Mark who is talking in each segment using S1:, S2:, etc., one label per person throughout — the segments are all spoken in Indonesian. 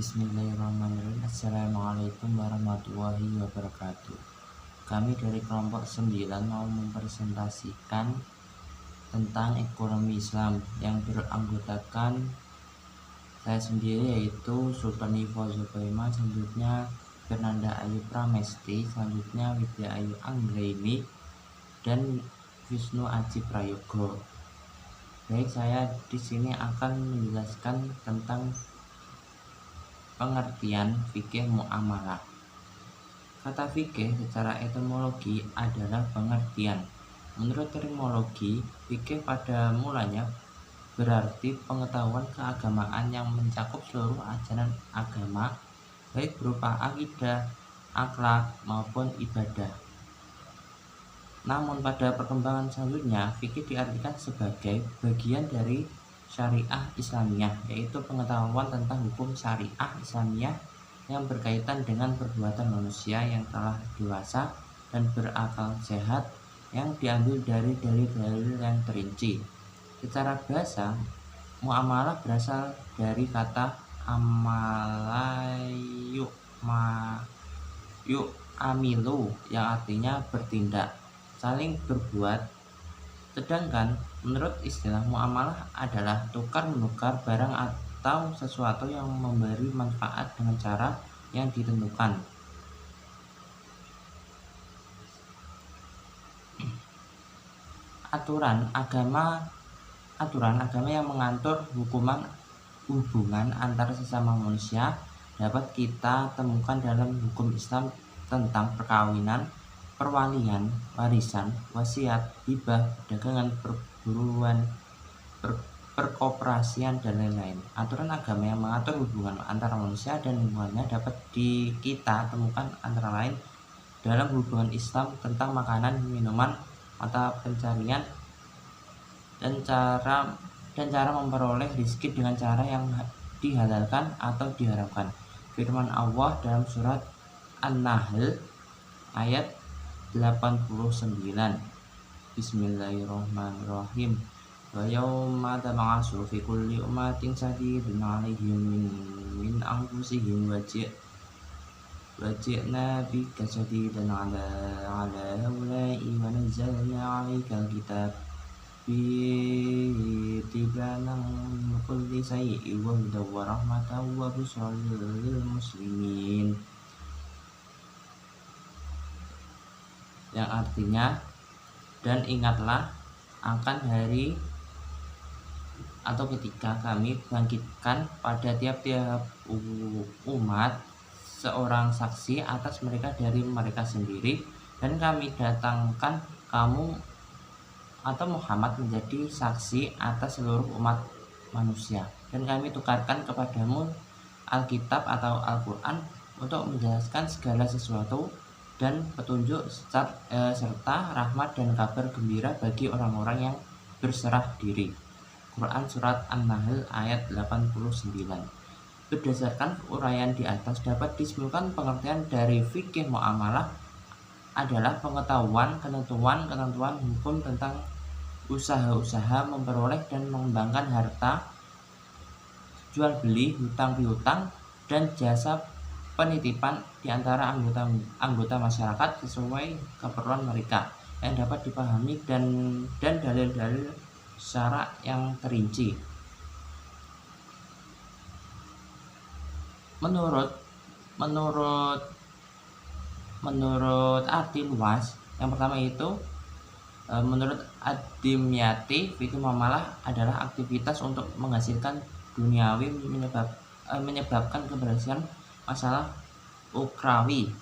S1: Bismillahirrahmanirrahim. Assalamualaikum warahmatullahi wabarakatuh. Kami dari kelompok 9 mau mempresentasikan tentang ekonomi Islam yang beranggotakan saya sendiri, yaitu Sultan Ivo Zokoima, selanjutnya Fernanda Ayu Pramesti, selanjutnya Widya Ayu Anggraini, dan Wisnu Aji Prayogo. Baik, saya di sini akan menjelaskan tentang pengertian fikih muamalah. Kata fikih secara etimologi adalah pengertian. Menurut terminologi, fikih pada mulanya berarti pengetahuan keagamaan yang mencakup seluruh ajaran agama, baik berupa akidah, akhlak, maupun ibadah. Namun pada perkembangan selanjutnya, fikih diartikan sebagai bagian dari syariah Islamiyah, yaitu pengetahuan tentang hukum syariah Islamiyah yang berkaitan dengan perbuatan manusia yang telah dewasa dan berakal sehat, yang diambil dari dalil-dalil yang terinci. Secara bahasa, muamalah berasal dari kata amalayu amilu yang artinya bertindak, saling berbuat. Sedangkan menurut istilah muamalah adalah tukar-menukar barang atau sesuatu yang memberi manfaat dengan cara yang ditentukan. Aturan agama yang mengatur hubungan antar sesama manusia dapat kita temukan dalam hukum Islam tentang perkawinan, perwalian, warisan, wasiat, hibah, perdagangan, perburuan, perkoperasian, dan lain-lain. Aturan agama yang mengatur hubungan antara manusia dan lingkungannya dapat kita temukan antara lain dalam hubungan Islam tentang makanan, minuman, mata pencarian, dan cara memperoleh rezeki dengan cara yang dihalalkan atau diharamkan. Firman Allah dalam surat An-Nahl ayat 89. Bismillahirrahmanirrahim. Wa yauma tab'asu fi kulli ummatin shahidun 'alaihim min anfusihim waji'na bika shahidan 'ala haula'i wa nazzalna 'alaikal kitab bi tibyanan kulli syai'in wa hudan wa rahmatan wa busyra lil muslimin, yang artinya, dan ingatlah akan hari atau ketika kami bangkitkan pada tiap-tiap umat seorang saksi atas mereka dari mereka sendiri, dan kami datangkan kamu atau Muhammad menjadi saksi atas seluruh umat manusia, dan kami tukarkan kepadamu Alkitab atau Al-Quran untuk menjelaskan segala sesuatu dan petunjuk serta rahmat dan kabar gembira bagi orang-orang yang berserah diri. Quran Surat An-Nahl ayat 89. Berdasarkan uraian di atas, dapat disimpulkan pengertian dari fikih muamalah adalah pengetahuan ketentuan hukum tentang usaha-usaha memperoleh dan mengembangkan harta, jual beli, hutang piutang, dan jasa penitipan di antara anggota masyarakat sesuai keperluan mereka, yang dapat dipahami dan dalil-dalil syara yang terinci. Menurut arti luas, yang pertama itu menurut Ad-Dimyati, fikih muamalah adalah aktivitas untuk menghasilkan duniawi menyebabkan keberhasilan masalah ukrawi.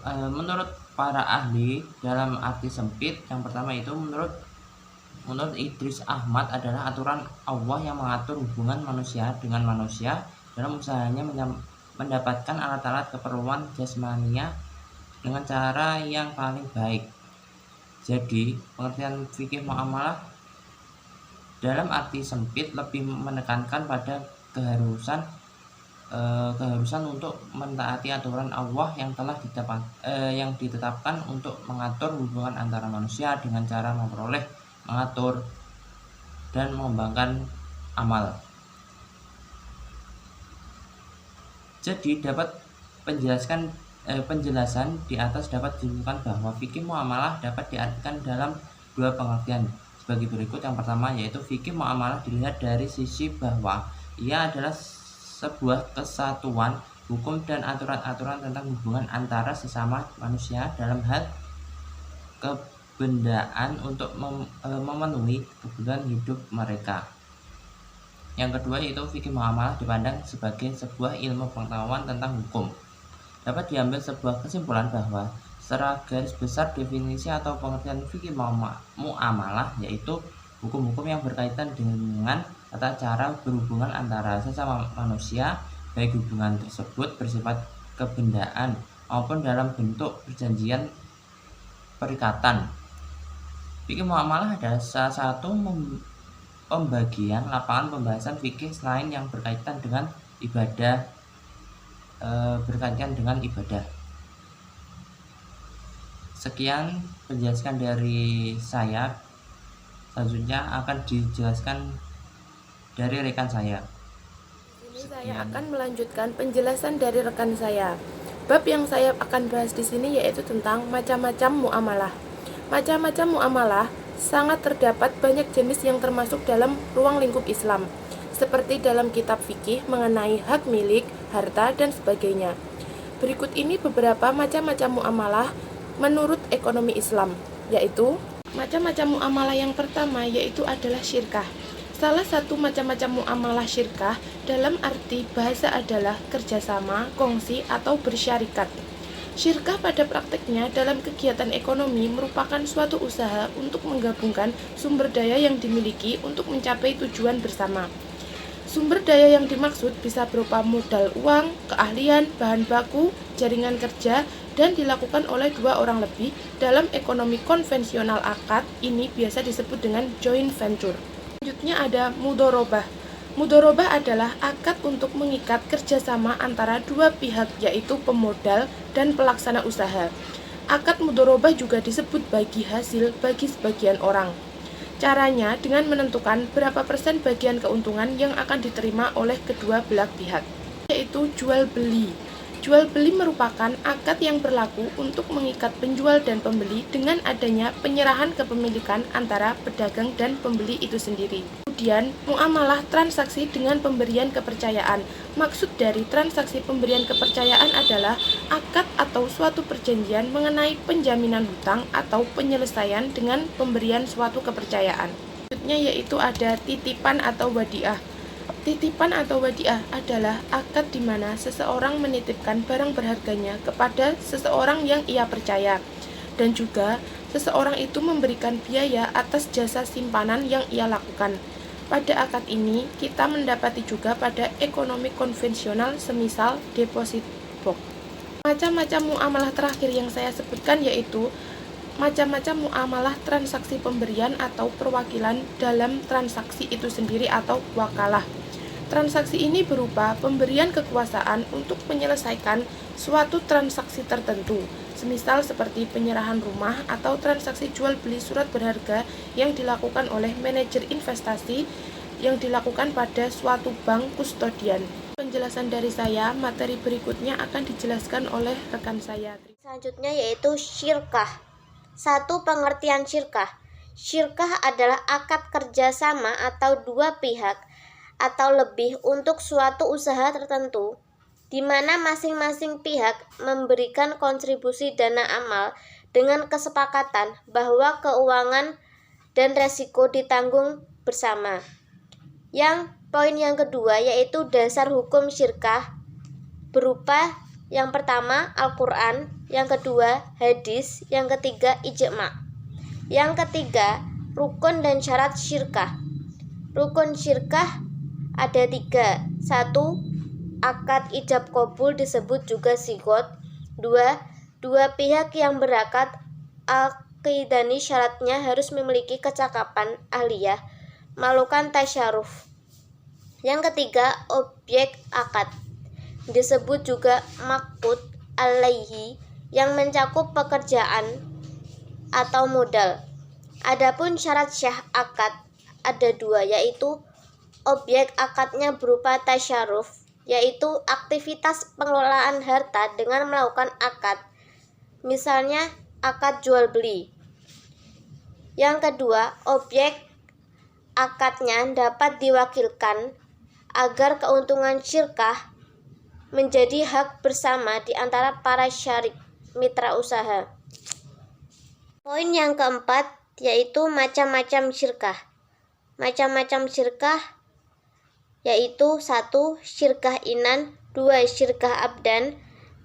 S1: Menurut para ahli dalam arti sempit, yang pertama itu menurut Idris Ahmad adalah aturan Allah yang mengatur hubungan manusia dengan manusia dalam usahanya mendapatkan alat-alat keperluan jasmaninya dengan cara yang paling baik. Jadi, pengertian fikih muamalah dalam arti sempit lebih menekankan pada keharusan untuk mentaati aturan Allah yang telah ditetapkan untuk mengatur hubungan antara manusia dengan cara memperoleh, mengatur, dan mengembangkan amal. Jadi dapat penjelasan di atas dapat ditentukan bahwa fikih muamalah dapat diartikan dalam dua pengertian sebagai berikut. Yang pertama yaitu fikih muamalah dilihat dari sisi bahwa ia adalah sebuah kesatuan hukum dan aturan-aturan tentang hubungan antara sesama manusia dalam hal kebendaan untuk memenuhi kebutuhan hidup mereka. Yang kedua yaitu fikih muamalah dipandang sebagai sebuah ilmu pengetahuan tentang hukum. Dapat diambil sebuah kesimpulan bahwa secara garis besar definisi atau pengertian fikih muamalah yaitu hukum-hukum yang berkaitan dengan tata cara berhubungan antara sesama manusia, baik hubungan tersebut bersifat kebendaan maupun dalam bentuk perjanjian perikatan. Fikih muamalah adalah salah satu pembagian lapangan pembahasan fikih selain yang berkaitan dengan ibadah. Sekian penjelasan dari saya. Selanjutnya akan dijelaskan dari rekan saya.
S2: Ini saya akan melanjutkan penjelasan dari rekan saya. Bab yang saya akan bahas di sini yaitu tentang macam-macam muamalah. Macam-macam muamalah sangat terdapat banyak jenis yang termasuk dalam ruang lingkup Islam, seperti dalam kitab fikih mengenai hak milik, harta, dan sebagainya. Berikut ini beberapa macam-macam muamalah menurut ekonomi Islam, yaitu macam-macam muamalah yang pertama yaitu adalah syirkah. Salah satu macam-macam muamalah syirkah dalam arti bahasa adalah kerjasama, kongsi, atau bersyarikat. Syirkah pada prakteknya dalam kegiatan ekonomi merupakan suatu usaha untuk menggabungkan sumber daya yang dimiliki untuk mencapai tujuan bersama. Sumber daya yang dimaksud bisa berupa modal uang, keahlian, bahan baku, jaringan kerja, dan dilakukan oleh dua orang lebih. Dalam ekonomi konvensional akad ini biasa disebut dengan joint venture. Selanjutnya ada mudorobah. Mudorobah adalah akad untuk mengikat kerjasama antara dua pihak yaitu pemodal dan pelaksana usaha. Akad mudorobah juga disebut bagi hasil bagi sebagian orang. Caranya dengan menentukan berapa persen bagian keuntungan yang akan diterima oleh kedua belah pihak, yaitu jual beli. Jual beli merupakan akad yang berlaku untuk mengikat penjual dan pembeli dengan adanya penyerahan kepemilikan antara pedagang dan pembeli itu sendiri. Kemudian, muamalah transaksi dengan pemberian kepercayaan. Maksud dari transaksi pemberian kepercayaan adalah akad atau suatu perjanjian mengenai penjaminan hutang atau penyelesaian dengan pemberian suatu kepercayaan. Selanjutnya yaitu ada titipan atau wadiah. Titipan atau wadiah adalah akad di mana seseorang menitipkan barang berharganya kepada seseorang yang ia percaya, dan juga seseorang itu memberikan biaya atas jasa simpanan yang ia lakukan. Pada akad ini, kita mendapati juga pada ekonomi konvensional semisal deposit box. Macam-macam muamalah terakhir yang saya sebutkan yaitu macam-macam muamalah transaksi pemberian atau perwakilan dalam transaksi itu sendiri atau wakalah. Transaksi ini berupa pemberian kekuasaan untuk menyelesaikan suatu transaksi tertentu, semisal seperti penyerahan rumah atau transaksi jual beli surat berharga yang dilakukan oleh manajer investasi yang dilakukan pada suatu bank kustodian. Penjelasan dari saya, materi berikutnya akan dijelaskan oleh rekan saya.
S3: Selanjutnya yaitu syirkah. Satu pengertian syirkah. Syirkah adalah akad kerjasama atau dua pihak atau lebih untuk suatu usaha tertentu, di mana masing-masing pihak memberikan kontribusi dana amal dengan kesepakatan bahwa keuangan dan resiko ditanggung bersama. Poin yang kedua yaitu dasar hukum syirkah berupa yang pertama Al-Quran, yang kedua hadis, yang ketiga ijma'. Yang ketiga rukun dan syarat syirkah. Rukun syirkah ada 3. 1. Akad ijab qabul disebut juga sigot. 2. Dua pihak yang berakad aqidani syaratnya harus memiliki kecakapan ahliyah melakukan tasyaruf. Yang ketiga objek akad disebut juga maqbud alaihi yang mencakup pekerjaan atau modal. Adapun syarat syah akad ada 2 yaitu objek akadnya berupa tasyaruf yaitu aktivitas pengelolaan harta dengan melakukan akad, misalnya akad jual beli. Yang kedua, objek akadnya dapat diwakilkan agar keuntungan syirkah menjadi hak bersama di antara para syarik mitra usaha. Poin yang keempat yaitu macam-macam syirkah. Macam-macam syirkah yaitu 1. Syirkah inan, 2. Syirkah abdan,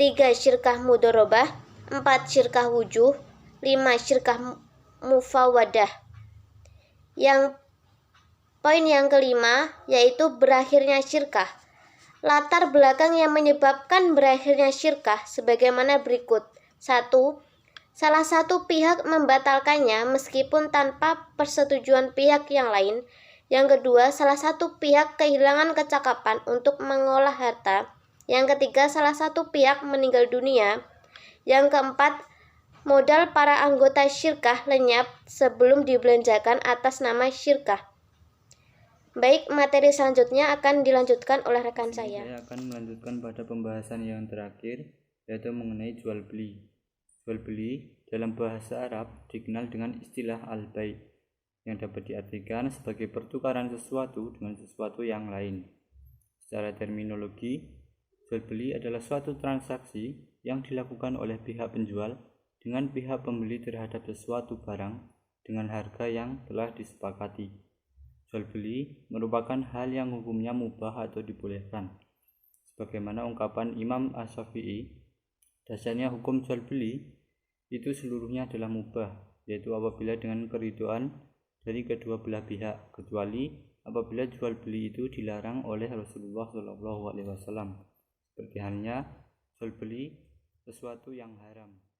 S3: 3. Syirkah mudharabah, 4. Syirkah wujuh, 5. Syirkah mufawadah. Yang poin yang kelima yaitu berakhirnya syirkah. Latar belakang yang menyebabkan berakhirnya syirkah sebagaimana berikut. 1. Salah satu pihak membatalkannya meskipun tanpa persetujuan pihak yang lain. Yang kedua, salah satu pihak kehilangan kecakapan untuk mengolah harta. Yang ketiga, salah satu pihak meninggal dunia. Yang keempat, modal para anggota syirkah lenyap sebelum dibelanjakan atas nama syirkah. Baik, materi selanjutnya akan dilanjutkan oleh rekan saya.
S4: Saya akan melanjutkan pada pembahasan yang terakhir, yaitu mengenai jual beli. Jual beli dalam bahasa Arab dikenal dengan istilah al-bai', yang dapat diartikan sebagai pertukaran sesuatu dengan sesuatu yang lain. Secara terminologi, jual beli adalah suatu transaksi yang dilakukan oleh pihak penjual dengan pihak pembeli terhadap sesuatu barang dengan harga yang telah disepakati. Jual beli merupakan hal yang hukumnya mubah atau dibolehkan. Sebagaimana ungkapan Imam Asy-Syafi'i, dasarnya hukum jual beli itu seluruhnya adalah mubah, yaitu apabila dengan keridhaan dari kedua belah pihak, kecuali apabila jual beli itu dilarang oleh Rasulullah SAW, seperti halnya jual beli sesuatu yang haram.